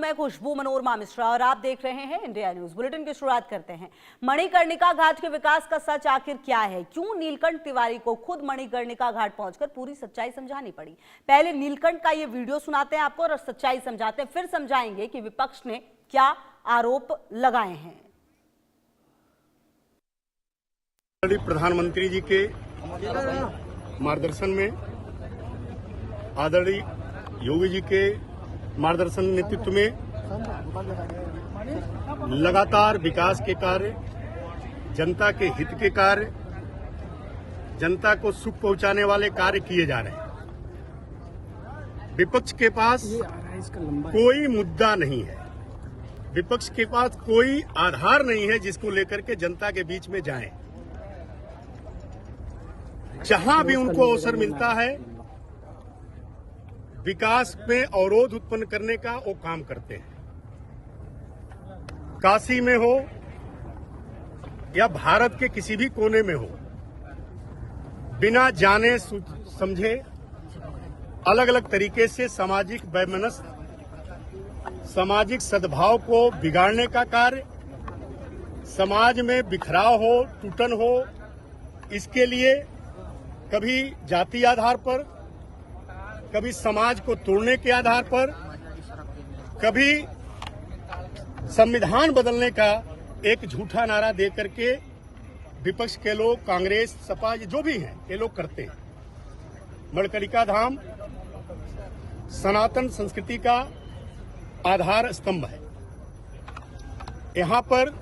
मैं खुशबू मनोरमा मिश्रा और आप देख रहे हैं इंडिया न्यूज। बुलेटिन की शुरुआत करते हैं। मणिकर्णिका घाट के विकास का सच आखिर क्या है? क्यों नीलकंठ तिवारी को खुद मणिकर्णिका घाट पहुंचकर पूरी सच्चाई समझानी पड़ी? पहले नीलकंठ का ये वीडियो सुनाते हैं आपको और सच्चाई समझाते हैं, फिर समझाएंगे कि विपक्ष ने क्या आरोप लगाए हैं। प्रधानमंत्री जी के मार्गदर्शन में, आदरणीय योगी जी के मार्गदर्शन नेतृत्व में लगातार विकास के कार्य, जनता के हित के कार्य, जनता को सुख पहुंचाने वाले कार्य किए जा रहे हैं। विपक्ष के पास कोई मुद्दा नहीं है, विपक्ष के पास कोई आधार नहीं है जिसको लेकर के जनता के बीच में जाएं। जहां भी उनको अवसर मिलता है विकास में अवरोध उत्पन्न करने का वो काम करते हैं। काशी में हो या भारत के किसी भी कोने में हो, बिना जाने समझे अलग अलग तरीके से सामाजिक वैमनस्य, सामाजिक सद्भाव को बिगाड़ने का कार्य, समाज में बिखराव हो, टूटन हो, इसके लिए कभी जाति आधार पर, कभी समाज को तोड़ने के आधार पर, कभी संविधान बदलने का एक झूठा नारा दे करके विपक्ष के लोग, कांग्रेस, सपा, जो भी हैं, ये लोग करते हैं। मणिकर्णिका धाम सनातन संस्कृति का आधार स्तंभ है। यहाँ पर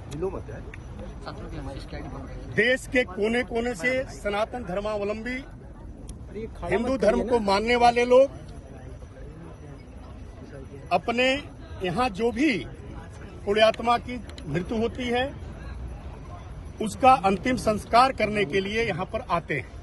देश के कोने कोने से सनातन धर्मावलंबी, हिंदू धर्म को मानने वाले लोग अपने यहाँ जो भी पुण्यात्मा की मृत्यु होती है उसका अंतिम संस्कार करने के लिए यहाँ पर आते हैं।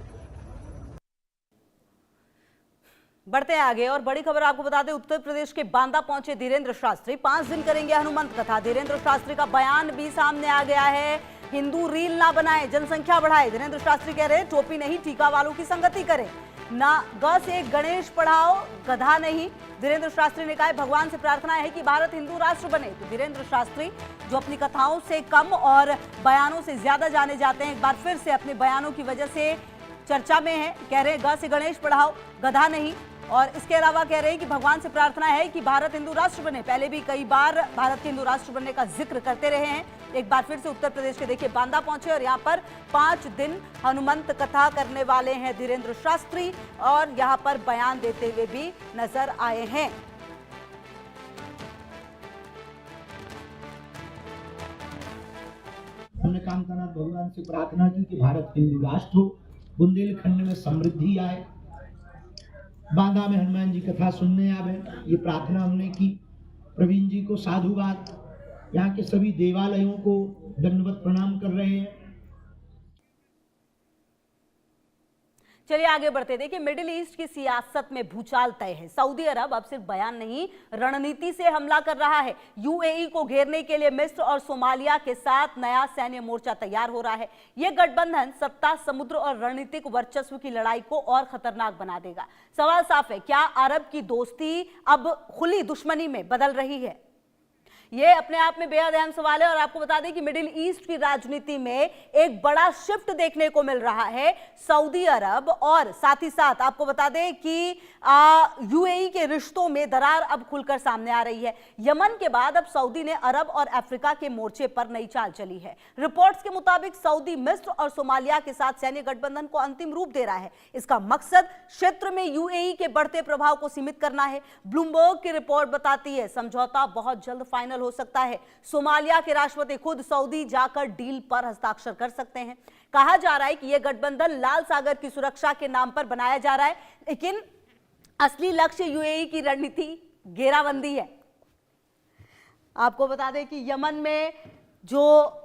बढ़ते हैं आगे और बड़ी खबर आपको बता दें, उत्तर प्रदेश के बांदा पहुंचे धीरेन्द्र शास्त्री। 5 दिन करेंगे हनुमंत कथा। धीरेन्द्र शास्त्री का बयान भी सामने आ गया है। हिंदू रील ना बनाए, जनसंख्या बढ़ाए। धीरेन्द्र शास्त्री कह रहे हैं टोपी नहीं, टीका वालों की संगति करें। ना ग से गणेश पढ़ाओ, गधा नहीं। धीरेन्द्र शास्त्री ने कहा भगवान से प्रार्थना है कि भारत हिंदू राष्ट्र बने। तो धीरेन्द्र शास्त्री जो अपनी कथाओं से कम और बयानों से ज्यादा जाने जाते हैं, एक बार फिर से अपने बयानों की वजह से चर्चा में है। कह रहे हैं ग से गणेश पढ़ाओ, गधा नहीं। और इसके अलावा कह रहे हैं कि भगवान से प्रार्थना है कि भारत हिंदू राष्ट्र बने। पहले भी कई बार भारत के हिंदू राष्ट्र बनने का जिक्र करते रहे हैं। एक बार फिर से उत्तर प्रदेश के देखिए बांदा पहुंचे और यहां पर 5 दिन हनुमंत कथा करने वाले हैं धीरेन्द्र शास्त्री और यहां पर बयान देते हुए भी नजर आए हैं। हमने कामनाथ भगवान से प्रार्थना की कि भारत हिंदू राष्ट्र हो, बुंदेलखंड में समृद्धि आए, बांदा में हनुमान जी कथा सुनने आवे, ये प्रार्थना हमने की। प्रवीण जी को साधुवाद, यहाँ के सभी देवालयों को दंडवत प्रणाम कर रहे हैं। चलिए आगे बढ़ते। देखिए मिडिल ईस्ट की सियासत में भूचाल तय है। सऊदी अरब अब सिर्फ बयान नहीं, रणनीति से हमला कर रहा है। यूएई को घेरने के लिए मिस्र और सोमालिया के साथ नया सैन्य मोर्चा तैयार हो रहा है। यह गठबंधन सत्ता, समुद्र और रणनीतिक वर्चस्व की लड़ाई को और खतरनाक बना देगा। सवाल साफ है, क्या अरब की दोस्ती अब खुली दुश्मनी में बदल रही है? ये अपने आप में बेहद अहम सवाल है और आपको बता दें कि मिडिल ईस्ट की राजनीति में एक बड़ा शिफ्ट देखने को मिल रहा है। सऊदी अरब और साथ ही साथ आपको बता दें कि यूएई के रिश्तों में दरार अब खुलकर सामने आ रही है। यमन के बाद अब सऊदी ने अरब और अफ्रीका के मोर्चे पर नई चाल चली है। रिपोर्ट्स के मुताबिक सऊदी मिस्र और सोमालिया के साथ सैन्य गठबंधन को अंतिम रूप दे रहा है। इसका मकसद क्षेत्र में यूएई के बढ़ते प्रभाव को सीमित करना है। ब्लूमबर्ग की रिपोर्ट बताती है समझौता बहुत जल्द फाइनल हो सकता है। सोमालिया के राष्ट्रपति खुद सऊदी जाकर डील पर हस्ताक्षर कर सकते हैं। कहा जा रहा है कि यह गठबंधन लाल सागर की सुरक्षा के नाम पर बनाया जा रहा है, लेकिन असली लक्ष्य यूएई की रणनीति घेराबंदी है। आपको बता दें कि यमन में जो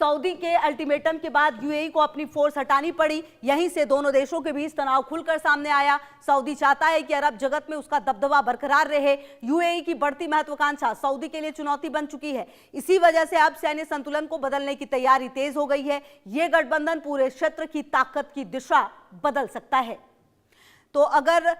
सऊदी के अल्टीमेटम के बाद यूएई को अपनी फोर्स हटानी पड़ी, यहीं से दोनों देशों के बीच तनाव खुलकर सामने आया। सऊदी चाहता है कि अरब जगत में उसका दबदबा बरकरार रहे। यूएई की बढ़ती महत्वाकांक्षा सऊदी के लिए चुनौती बन चुकी है। इसी वजह से अब सैन्य संतुलन को बदलने की तैयारी तेज हो गई है। यह गठबंधन पूरे क्षेत्र की ताकत की दिशा बदल सकता है। तो अगर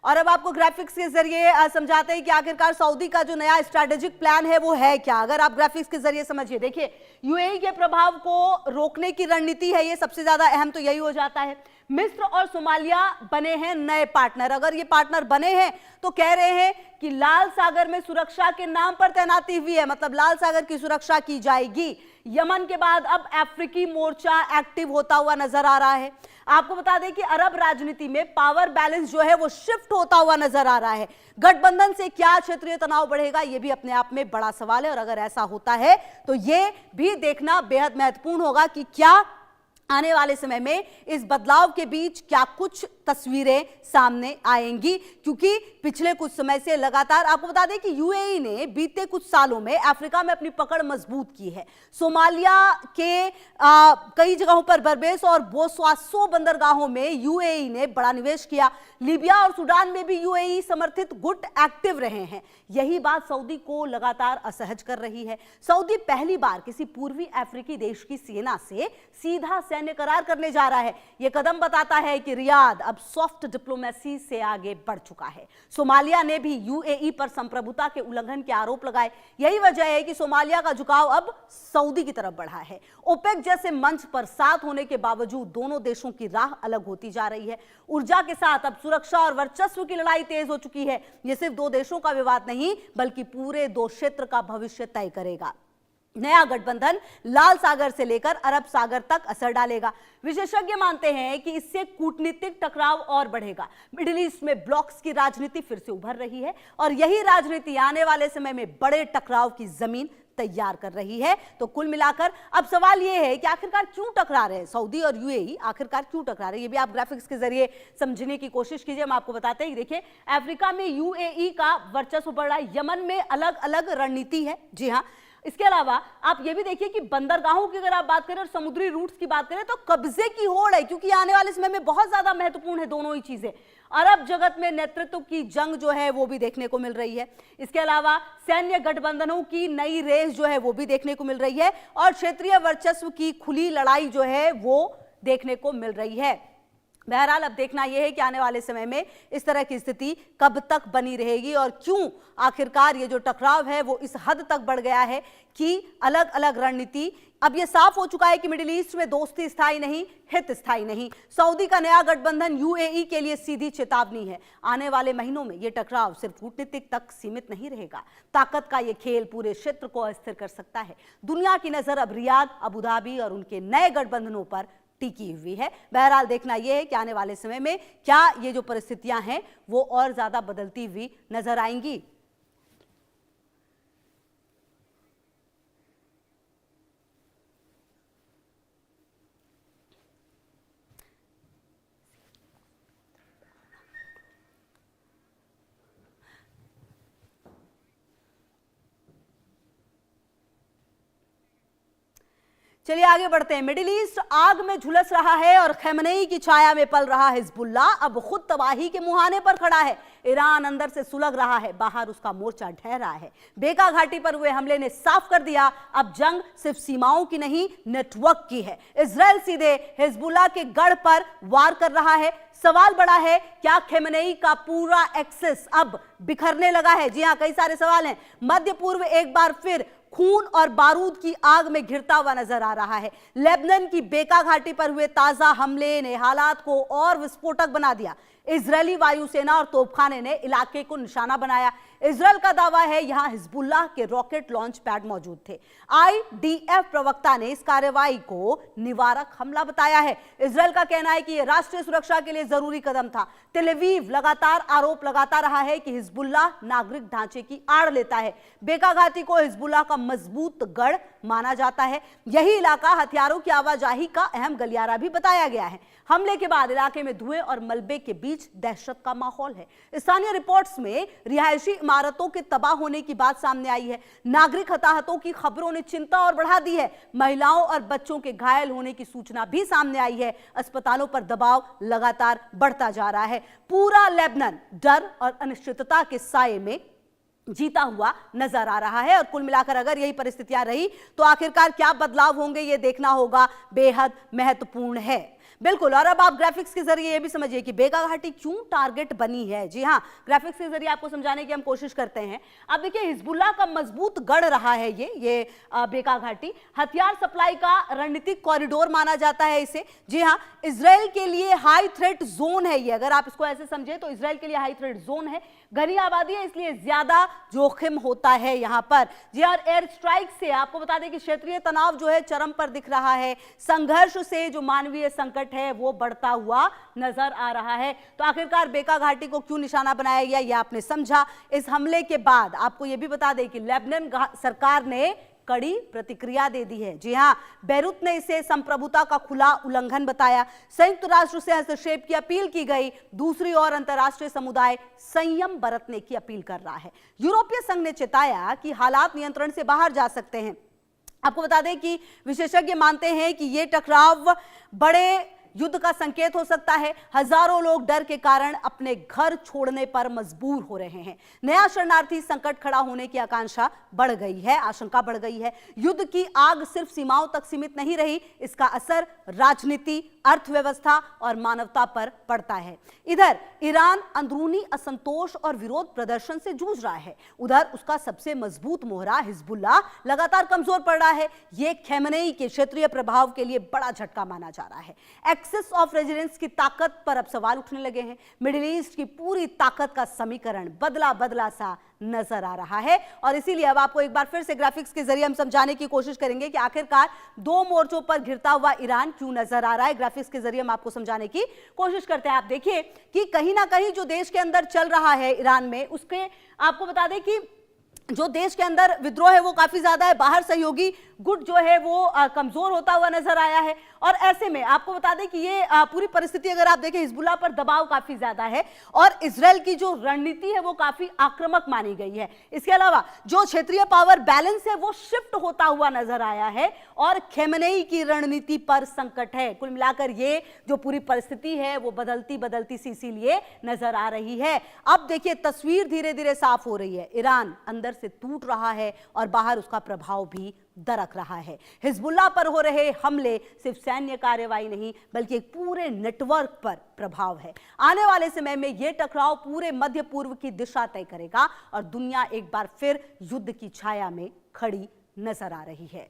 और अब आपको ग्राफिक्स के जरिए समझाते हैं कि आखिरकार सऊदी का जो नया स्ट्रैटेजिक प्लान है वो है क्या। अगर आप ग्राफिक्स के जरिए समझिए, देखिए यूएई के प्रभाव को रोकने की रणनीति है, ये सबसे ज्यादा अहम तो यही हो जाता है। मिस्र और सोमालिया बने हैं नए पार्टनर। अगर ये पार्टनर बने हैं तो कह रहे हैं कि लाल सागर में सुरक्षा के नाम पर तैनाती हुई है, मतलब लाल सागर की सुरक्षा की जाएगी। यमन के बाद अब अफ्रीकी मोर्चा एक्टिव होता हुआ नजर आ रहा है। आपको बता दें कि अरब राजनीति में पावर बैलेंस जो है वो शिफ्ट होता हुआ नजर आ रहा है। गठबंधन से क्या क्षेत्रीय तनाव बढ़ेगा, ये भी अपने आप में बड़ा सवाल है। और अगर ऐसा होता है तो ये भी देखना बेहद महत्वपूर्ण होगा कि क्या आने वाले समय में इस बदलाव के बीच क्या कुछ तस्वीरें सामने आएंगी, क्योंकि पिछले कुछ समय से लगातार आपको बता दें कि यूएई ने बीते कुछ सालों में अफ्रीका में अपनी पकड़ मजबूत की है। सोमालिया के कई जगहों पर बरबेस और बोस्वासो बंदरगाहों में यूएई ने बड़ा निवेश किया। लीबिया और सूडान में भी यूएई समर्थित गुट एक्टिव रहे हैं। यही बात सऊदी को लगातार असहज कर रही है। सऊदी पहली बार किसी पूर्वी अफ्रीकी देश की सेना से सीधा सैन्य करार करने जा रहा है। यह कदम बताता है कि रियाद अब सॉफ्ट डिप्लोमेसी से आगे बढ़ चुका है। सोमालिया ने भी यूएई पर संप्रभुता के उल्लंघन के आरोप लगाए। यही वजह है कि सोमालिया का झुकाव अब सऊदी की तरफ बढ़ा है। ओपेक जैसे मंच पर साथ होने के बावजूद दोनों देशों की राह अलग होती जा रही है। ऊर्जा के साथ अब सुरक्षा और वर्चस्व की लड़ाई तेज हो चुकी है। यह सिर्फ दो देशों का विवाद नहीं बल्कि पूरे दो क्षेत्र का भविष्य तय करेगा। नया गठबंधन लाल सागर से लेकर अरब सागर तक असर डालेगा। विशेषज्ञ मानते हैं कि इससे कूटनीतिक टकराव और बढ़ेगा। मिडिल ईस्ट में ब्लॉक्स की राजनीति फिर से उभर रही है और यही राजनीति आने वाले समय में बड़े टकराव की जमीन तैयार कर रही है। तो कुल मिलाकर अब सवाल यह है कि आखिरकार क्यों टकरा रहे हैं सऊदी और यूएई, आखिरकार क्यों टकरा रहे हैं, ये भी आप ग्राफिक्स के जरिए समझने की कोशिश कीजिए। हम आपको बताते हैं, देखिए अफ्रीका में यूएई का वर्चस्व बढ़ रहा है, यमन में अलग अलग रणनीति है। जी हाँ, इसके अलावा आप ये भी देखिए कि बंदरगाहों की अगर आप बात करें और समुद्री रूट्स की बात करें तो कब्जे की होड़ है, क्योंकि आने वाले समय में बहुत ज्यादा महत्वपूर्ण है दोनों ही चीजें। अरब जगत में नेतृत्व की जंग जो है वो भी देखने को मिल रही है। इसके अलावा सैन्य गठबंधनों की नई रेस जो है वो भी देखने को मिल रही है और क्षेत्रीय वर्चस्व की खुली लड़ाई जो है वो देखने को मिल रही है। बहरहाल अब देखना यह है कि आने वाले समय में इस तरह की स्थिति कब तक बनी रहेगी और क्यों आखिरकार ये जो टकराव है वो इस हद तक बढ़ गया है कि अलग अलग रणनीति। अब यह साफ हो चुका है कि मिडिल ईस्ट में दोस्ती स्थायी नहीं, हित स्थायी नहीं। सऊदी का नया गठबंधन यूएई के लिए सीधी चेतावनी है। आने वाले महीनों में यह टकराव सिर्फ कूटनीतिक तक सीमित नहीं रहेगा। ताकत का यह खेल पूरे क्षेत्र को अस्थिर कर सकता है। दुनिया की नजर अब रियाद, अबू धाबी और उनके नए गठबंधनों पर टिकी हुई है। बहरहाल देखना यह है कि आने वाले समय में क्या ये जो परिस्थितियां हैं वो और ज्यादा बदलती हुई नजर आएंगी। चलिए आगे बढ़ते हैं। मिडिल ईस्ट आग में झुलस रहा है और खमेनेई की छाया में पल रहा हिजबुल्ला अब खुद तबाही के मुहाने पर खड़ा है। ईरान अंदर से सुलग रहा है, बाहर उसका मोर्चा ढह रहा है। बेका घाटी पर हुए हमले ने साफ कर दिया अब जंग सिर्फ सीमाओं की नहीं नेटवर्क की है। इजराइल सीधे हिजबुल्ला के गढ़ पर वार कर रहा है। सवाल बड़ा है, क्या खमेनेई का पूरा एक्सेस अब बिखरने लगा है? जी हां, कई सारे सवाल हैं। मध्य पूर्व एक बार फिर खून और बारूद की आग में घिरता हुआ नजर आ रहा है। लेबनान की बेका घाटी पर हुए ताजा हमले ने हालात को और विस्फोटक बना दिया। इजरायली वायुसेना और तोपखाने ने इलाके को निशाना बनाया। इजरायल का दावा है यहां हिजबुल्लाह के रॉकेट लॉन्च पैड मौजूद थे। आईडीएफ प्रवक्ता ने इस कार्रवाई को निवारक हमला बताया है। इजरायल का कहना है कि यह राष्ट्रीय सुरक्षा के लिए जरूरी कदम था। तेल अवीव लगातार आरोप लगाता रहा है कि हिजबुल्लाह नागरिक ढांचे की आड़ लेता है। बेका घाटी को हिजबुल्लाह का मजबूत गढ़ माना जाता है। यही इलाका हथियारों की आवाजाही का अहम गलियारा भी बताया गया है। हमले के बाद इलाके में धुएं और मलबे के बीच दहशत का माहौल है। स्थानीय रिपोर्ट्स में रिहायशी इमारतों के तबाह होने की बात सामने आई है। नागरिक हताहतों की खबरों ने चिंता और बढ़ा दी है। महिलाओं और बच्चों के घायल होने की सूचना भी सामने आई है। अस्पतालों पर दबाव लगातार बढ़ता जा रहा है। पूरा लेबनान डर और अनिश्चितता के साये में जीता हुआ नजर आ रहा है और कुल मिलाकर अगर यही परिस्थितियां रही तो आखिरकार क्या बदलाव होंगे ये देखना होगा, बेहद महत्वपूर्ण है। बिल्कुल। और अब आप ग्राफिक्स के जरिए ये भी समझिए कि बेका घाटी क्यों टारगेट बनी है। जी हां, ग्राफिक्स के जरिए आपको समझाने की हम कोशिश करते हैं। अब देखिए, हिजबुल्लाह का मजबूत गढ़ रहा है ये बेका घाटी। हथियार सप्लाई का रणनीतिक कॉरिडोर माना जाता है इसे। जी हां, इजराइल के लिए हाई थ्रेट जोन है ये। अगर आप इसको ऐसे समझे तो इजराइल के लिए हाई थ्रेट जोन है, घनी आबादी है, इसलिए ज्यादा जोखिम होता है यहां पर। जी, और एयर स्ट्राइक से आपको बता दें कि क्षेत्रीय तनाव जो है चरम पर दिख रहा है। संघर्ष से जो मानवीय संकट है वो बढ़ता हुआ नजर आ रहा है। तो आखिरकार बेका घाटी को क्यों निशाना बनाया गया, ये आपने समझा। इस हमले के बाद आपको यह भी बता दें कि लेबनान सरकार ने कड़ी प्रतिक्रिया दे दी है। जी हां, बेरूत ने इसे संप्रभुता का खुला उल्लंघन बताया। संयुक्त राष्ट्र से हस्तक्षेप की अपील की गई। दूसरी ओर अंतर्राष्ट्रीय समुदाय संयम बरतने की अपील कर रहा है। यूरोपीय संघ ने चेताया कि हालात नियंत्रण से बाहर जा सकते हैं। आपको बता दें कि विशेषज्ञ मानते हैं कि यह टकराव बड़े युद्ध का संकेत हो सकता है। हजारों लोग डर के कारण अपने घर छोड़ने पर मजबूर हो रहे हैं। नया शरणार्थी संकट खड़ा होने की आशंका बढ़ गई है। युद्ध की आग सिर्फ सीमाओं तक सीमित नहीं रही, इसका असर राजनीति, अर्थव्यवस्था और मानवता पर पड़ता है। इधर ईरान अंदरूनी असंतोष और विरोध प्रदर्शन से जूझ रहा है, उधर उसका सबसे मजबूत मोहरा हिजबुल्लाह लगातार कमजोर पड़ रहा है। यह खमेनेई के क्षेत्रीय प्रभाव के लिए बड़ा झटका माना जा रहा है। एक्सिस ऑफ रेजिडेंस की ताकत पर अब सवाल उठने लगे हैं। मिडिल ईस्ट की पूरी ताकत का समीकरण बदला बदला सा नजर आ रहा है। और इसीलिए अब आपको एक बार फिर से ग्राफिक्स के जरिए हम समझाने की कोशिश करेंगे कि आखिरकार दो मोर्चों पर घिरता हुआ ईरान क्यों नजर आ रहा है। ग्राफिक्स के जरिए हम आपको समझाने की कोशिश करते हैं। आप देखिए कि कहीं ना कहीं जो देश के अंदर चल रहा है ईरान में, उसके आपको बता दें कि जो देश के अंदर विद्रोह है वो काफी ज्यादा है। बाहर सहयोगी गुट जो है वो कमजोर होता हुआ नजर आया है। और ऐसे में आपको बता दें कि ये पूरी परिस्थिति अगर आप देखें, हिजबुल्लाह पर दबाव काफी ज्यादा है और इजराइल की जो रणनीति है वो काफी आक्रामक मानी गई है। इसके अलावा जो क्षेत्रीय पावर बैलेंस है वो शिफ्ट होता हुआ नजर आया है और खमेनेई की रणनीति पर संकट है। कुल मिलाकर ये जो पूरी परिस्थिति है वो बदलती बदलती सी इसीलिए नजर आ रही है। अब देखिए, तस्वीर धीरे धीरे साफ हो रही है। ईरान अंदर से टूट रहा है और बाहर उसका प्रभाव भी दरक रहा है। हिजबुल्लाह पर हो रहे हमले सिर्फ सैन्य कार्रवाई नहीं बल्कि एक पूरे नेटवर्क पर प्रभाव है। आने वाले समय में यह टकराव पूरे मध्य पूर्व की दिशा तय करेगा और दुनिया एक बार फिर युद्ध की छाया में खड़ी नजर आ रही है।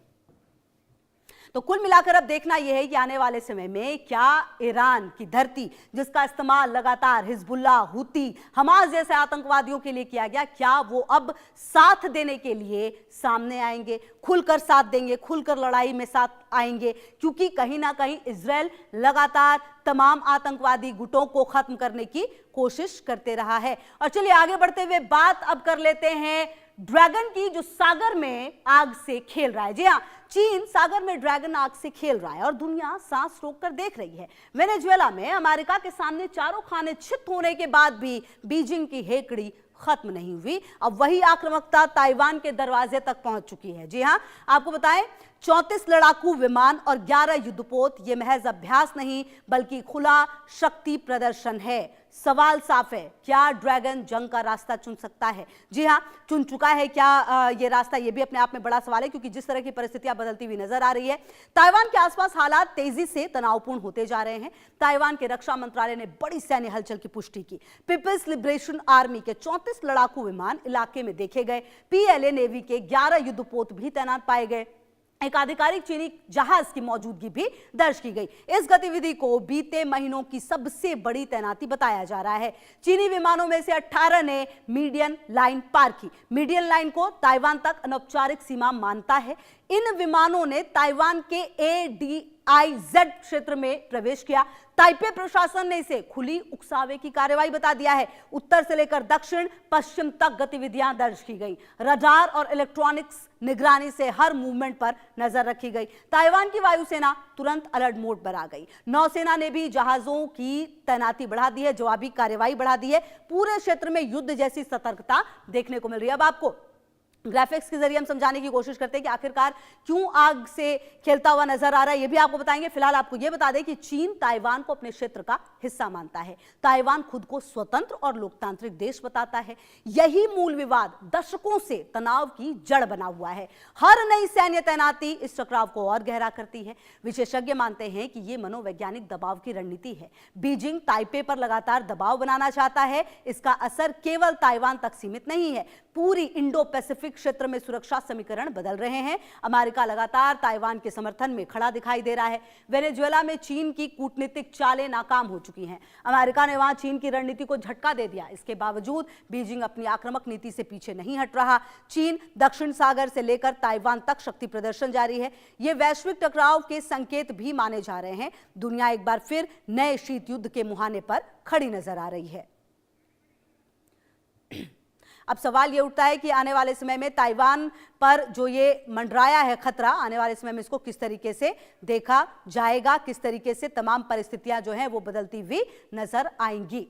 तो कुल मिलाकर अब देखना यह है कि आने वाले समय में क्या ईरान की धरती, जिसका इस्तेमाल लगातार हिजबुल्लाह, हुती, हमास जैसे आतंकवादियों के लिए किया गया, क्या वो अब साथ देने के लिए सामने आएंगे, खुलकर साथ देंगे, खुलकर लड़ाई में साथ आएंगे? क्योंकि कहीं ना कहीं इजराइल लगातार तमाम आतंकवादी गुटों को खत्म करने की कोशिश करते रहा है। और चलिए आगे बढ़ते हुए बात अब कर लेते हैं ड्रैगन की, जो सागर में आग से खेल रहा है। जी हां, चीन सागर में ड्रैगन आग से खेल रहा है और दुनिया सांस रोककर देख रही है। वेनेजुएला में अमेरिका के सामने चारों खाने छित होने के बाद भी बीजिंग की हेकड़ी खत्म नहीं हुई। अब वही आक्रामकता ताइवान के दरवाजे तक पहुंच चुकी है। जी हां, आपको बताएं, 34 लड़ाकू विमान और 11 युद्धपोत, ये महज अभ्यास नहीं बल्कि खुला शक्ति प्रदर्शन है। सवाल साफ है, क्या ड्रैगन जंग का रास्ता चुन सकता है? जी हां, चुन चुका है क्या ये रास्ता? ये भी अपने आप में बड़ा सवाल है, क्योंकि जिस तरह की परिस्थितियां बदलती हुई नजर आ रही है, ताइवान के आसपास हालात तेजी से तनावपूर्ण होते जा रहे हैं। ताइवान के रक्षा मंत्रालय ने बड़ी सैन्य हलचल की पुष्टि की। पीपल्स लिबरेशन आर्मी के 34 लड़ाकू विमान इलाके में देखे गए। पीएलए नेवी के 11 युद्धपोत भी तैनात पाए गए। एक आधिकारिक चीनी जहाज की मौजूदगी भी दर्ज की गई। इस गतिविधि को बीते महीनों की सबसे बड़ी तैनाती बताया जा रहा है। चीनी विमानों में से 18 ने मीडियन लाइन पार की। मीडियन लाइन को ताइवान तक अनौपचारिक सीमा मानता है। इन विमानों ने ताइवान के ADIZ क्षेत्र में प्रवेश किया। ताइपे प्रशासन ने इसे खुली उकसावे की कार्रवाई बता दिया है। उत्तर से लेकर दक्षिण पश्चिम तक गतिविधियां दर्ज की गई। रडार और इलेक्ट्रॉनिक्स निगरानी से हर मूवमेंट पर नजर रखी गई। ताइवान की वायुसेना तुरंत अलर्ट मोड पर आ गई। नौसेना ने भी जहाजों की तैनाती बढ़ा दी है, जवाबी कार्रवाई बढ़ा दी है। पूरे क्षेत्र में युद्ध जैसी सतर्कता देखने को मिल रही है। अब आपको ग्राफिक्स के जरिए हम समझाने की कोशिश करते हैं कि आखिरकार क्यों आग से खेलता हुआ नजर आ रहा है, ये भी आपको बताएंगे। फिलहाल आपको ये बता दें कि चीन ताइवान को अपने क्षेत्र का हिस्सा मानता है। ताइवान खुद को स्वतंत्र और लोकतांत्रिक देश बताता है। यही मूल विवाद दशकों से तनाव की जड़ बना हुआ है। हर नई सैन्य तैनाती इस टकराव को और गहरा करती है। विशेषज्ञ मानते हैं कि यह मनोवैज्ञानिक दबाव की रणनीति है। बीजिंग ताइपे पर लगातार दबाव बनाना चाहता है। इसका असर केवल ताइवान तक सीमित नहीं है, पूरी इंडो पैसिफिक क्षेत्र में सुरक्षा समीकरण बदल रहे हैं। अमेरिका लगातार ताइवान के समर्थन में खड़ा दिखाई दे रहा है। वेनेजुएला में चीन की कूटनीतिक चालें नाकाम हो चुकी हैं। अमेरिका ने वहां चीन की रणनीति को झटका दे दिया। इसके बावजूद बीजिंग अपनी आक्रामक नीति से पीछे नहीं हट रहा। चीन दक्षिण सागर से लेकर ताइवान तक शक्ति प्रदर्शन जारी है। ये वैश्विक टकराव के संकेत भी माने जा रहे हैं। दुनिया एक बार फिर नए शीत युद्ध के मुहाने पर खड़ी नजर आ रही है। अब सवाल ये उठता है कि आने वाले समय में ताइवान पर जो ये मंडराया है खतरा, आने वाले समय में इसको किस तरीके से देखा जाएगा, किस तरीके से तमाम परिस्थितियां जो हैं वो बदलती हुई नजर आएंगी।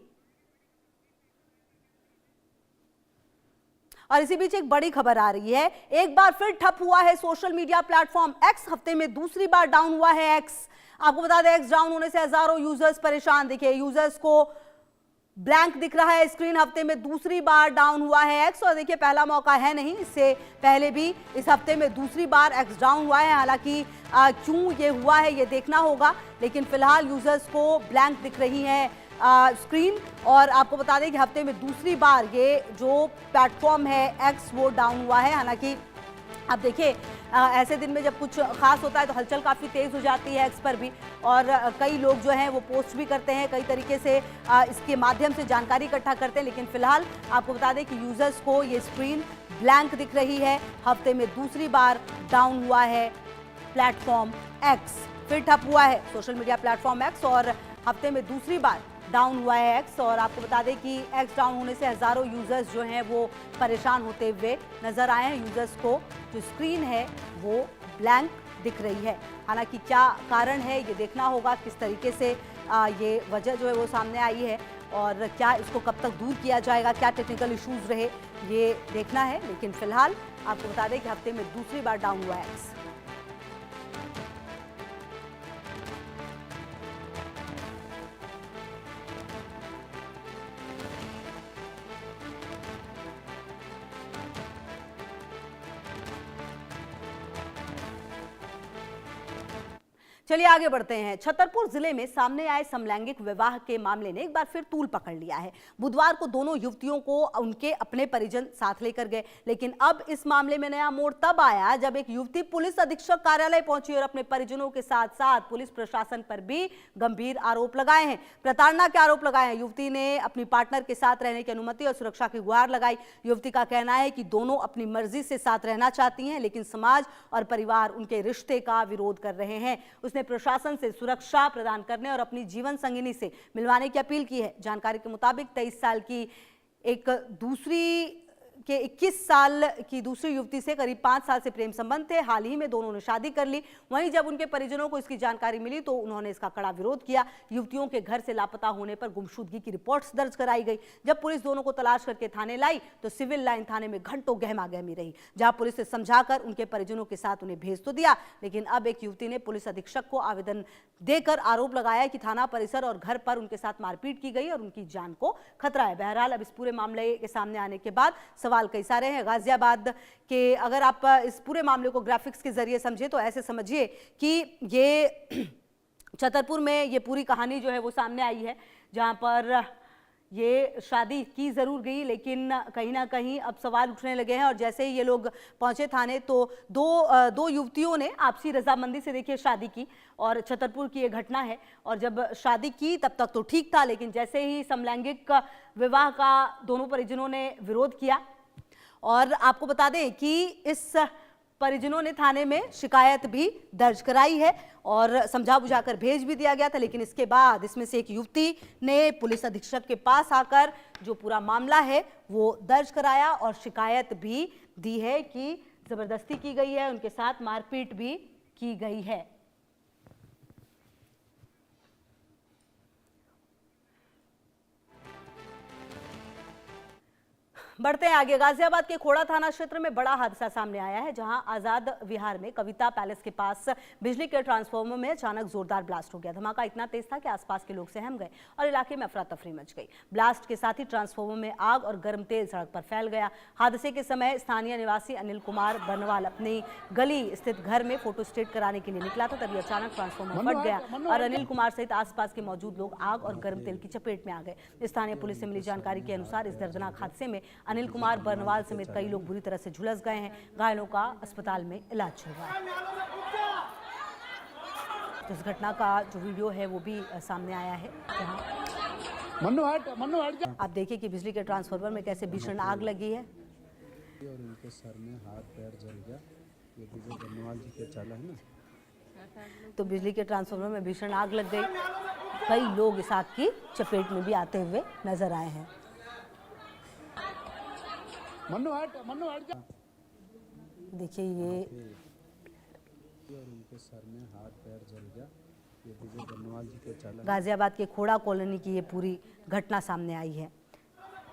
और इसी बीच एक बड़ी खबर आ रही है। एक बार फिर ठप हुआ है सोशल मीडिया प्लेटफॉर्म एक्स। हफ्ते में दूसरी बार डाउन हुआ है एक्स। आपको बता दें, एक्स डाउन होने से हजारों यूजर्स परेशान। देखिए, यूजर्स को ब्लैंक दिख रहा है स्क्रीन। हफ्ते में दूसरी बार डाउन हुआ है एक्स। और देखिए, पहला मौका है नहीं, इससे पहले भी इस हफ्ते में दूसरी बार एक्स डाउन हुआ है। हालांकि क्यों ये हुआ है ये देखना होगा, लेकिन फिलहाल यूजर्स को ब्लैंक दिख रही है स्क्रीन। और आपको बता दें कि हफ्ते में दूसरी बार ये जो प्लेटफॉर्म है एक्स वो डाउन हुआ है। हालांकि अब देखिए, ऐसे दिन में जब कुछ खास होता है तो हलचल काफ़ी तेज़ हो जाती है एक्स पर भी, और कई लोग जो हैं वो पोस्ट भी करते हैं, कई तरीके से इसके माध्यम से जानकारी इकट्ठा करते हैं। लेकिन फिलहाल आपको बता दें कि यूजर्स को ये स्क्रीन ब्लैंक दिख रही है। हफ्ते में दूसरी बार डाउन हुआ है प्लेटफॉर्म एक्स। फिर ठप हुआ है सोशल मीडिया प्लेटफॉर्म एक्स और हफ्ते में दूसरी बार डाउन हुआ है एक्स। और आपको बता दें कि एक्स डाउन होने से हजारों यूजर्स जो हैं वो परेशान होते हुए नजर आए हैं। यूजर्स को जो स्क्रीन है वो ब्लैंक दिख रही है। हालांकि क्या कारण है ये देखना होगा, किस तरीके से ये वजह जो है वो सामने आई है और क्या इसको कब तक दूर किया जाएगा, क्या टेक्निकल इश्यूज रहे ये देखना है। लेकिन फिलहाल आपको बता दें कि हफ्ते में दूसरी बार डाउन हुआ है एक्स। चलिए आगे बढ़ते हैं। छतरपुर जिले में सामने आए समलैंगिक विवाह के मामले ने एक बार फिर तूल पकड़ लिया है। बुधवार को दोनों युवतियों को उनके अपने परिजन साथ लेकर गए, लेकिन अब इस मामले में नया मोड़ तब आया जब एक युवती पुलिस अधीक्षक कार्यालय पहुंची और अपने परिजनों के साथ साथ पुलिस प्रशासन पर भी गंभीर आरोप लगाए हैं, प्रताड़ना के आरोप लगाए हैं। युवती ने अपनी पार्टनर के साथ रहने की अनुमति और सुरक्षा की गुहार लगाई। युवती का कहना है कि दोनों अपनी मर्जी से साथ रहना चाहती हैं, लेकिन समाज और परिवार उनके रिश्ते का विरोध कर रहे हैं। उसने प्रशासन से सुरक्षा प्रदान करने और अपनी जीवन संगिनी से मिलवाने की अपील की है। जानकारी के मुताबिक 23 साल की एक दूसरी के 21 साल की दूसरी युवती से करीब 5 साल से प्रेम संबंध थे। हाल ही में दोनों ने शादी कर ली। वहीं जब उनके परिजनों को इसकी जानकारी मिली तो उन्होंने इसका कड़ा विरोध किया। युवतियों के घर से लापता होने पर गुमशुदगी की रिपोर्ट्स दर्ज कराई गई। जब पुलिस दोनों को तलाश करके थाने लाई तो सिविल लाइन थाने में घंटों गहमागहमी रही, जहां पुलिस ने समझाकर उनके परिजनों के साथ उन्हें भेज तो दिया, लेकिन अब एक युवती ने पुलिस अधीक्षक को आवेदन देकर आरोप लगाया कि थाना परिसर और घर पर उनके साथ मारपीट की गई और उनकी जान को खतरा है। बहरहाल अब इस पूरे मामले के सामने आने के बाद सवाल कई सारे हैं। गाजियाबाद के अगर आप इस पूरे मामले को ग्राफिक्स के जरिए समझे तो ऐसे समझिए कि ये छतरपुर में ये पूरी कहानी जो है वो सामने आई है, जहां पर ये शादी की जरूर गई, लेकिन कहीं ना कहीं अब सवाल उठने लगे हैं। और जैसे ही ये लोग पहुंचे थाने तो दो युवतियों ने आपसी रजामंदी से देखिए शादी की, और छतरपुर की ये घटना है। और जब शादी की तब तक तो ठीक था, लेकिन जैसे ही समलैंगिक विवाह का दोनों परिजनों ने विरोध किया, और आपको बता दें कि इस परिजनों ने थाने में शिकायत भी दर्ज कराई है और समझा बुझाकर भेज भी दिया गया था। लेकिन इसके बाद इसमें से एक युवती ने पुलिस अधीक्षक के पास आकर जो पूरा मामला है वो दर्ज कराया और शिकायत भी दी है कि जबरदस्ती की गई है, उनके साथ मारपीट भी की गई है। बढ़ते हैं आगे। गाजियाबाद के खोड़ा थाना क्षेत्र में बड़ा हादसा सामने आया है, जहां आजाद विहार में कविता पैलेस के पास बिजली के ट्रांसफार्मर में अचानक जोरदार ब्लास्ट हो गया। धमाका इतना तेज था कि आसपास के लोग सहम गए और इलाके में अफरा तफरी मच गई। ब्लास्ट के साथ ही ट्रांसफार्मर में आग और गर्म तेल सड़क पर फैल गया। हादसे के समय स्थानीय निवासी अनिल कुमार बनवाल अपनी गली स्थित घर में फोटोस्टेट कराने के लिए निकला था, तभी अचानक ट्रांसफार्मर फट गया और अनिल कुमार सहित आसपास के मौजूद लोग आग और गर्म तेल की चपेट में आ गए। स्थानीय पुलिस से मिली जानकारी के अनुसार इस दर्दनाक हादसे में अनिल कुमार बनवाल समेत कई लोग बुरी तरह से झुलस गए हैं। घायलों का अस्पताल में इलाज चल रहा है। तो इस घटना का जो वीडियो है वो भी सामने आया है, जहां आप देखिए कि बिजली के ट्रांसफार्मर में कैसे भीषण आग लगी है और उनके सर में हाथ पैर जल गया। ये विजय बनवाल जी के चाला है ना। तो बिजली के ट्रांसफार्मर में भीषण आग लग गई। कई लोग इस आग की चपेट में भी आते हुए नजर आए हैं। देखिए ये और उनके सर में हाथ पैर जल गया। ये विजय बनवाल जी के चाला। गाजियाबाद के खोड़ा कॉलोनी की ये पूरी घटना सामने आई है।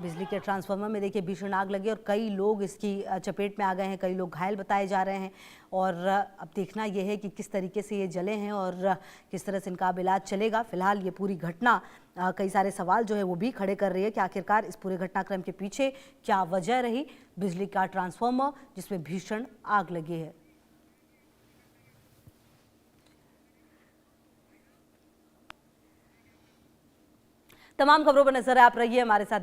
बिजली के ट्रांसफार्मर में देखिए भीषण आग लगी और कई लोग इसकी चपेट में आ गए हैं, कई लोग घायल बताए जा रहे हैं। और अब देखना यह है कि किस तरीके से ये जले हैं और किस तरह से इनका अब इलाज चलेगा। फिलहाल ये पूरी घटना कई सारे सवाल जो है वो भी खड़े कर रही है कि आखिरकार इस पूरे घटनाक्रम के पीछे क्या वजह रही। बिजली का ट्रांसफार्मर जिसमें भीषण आग लगी है। तमाम खबरों पर नजर आप रही है हमारे साथ।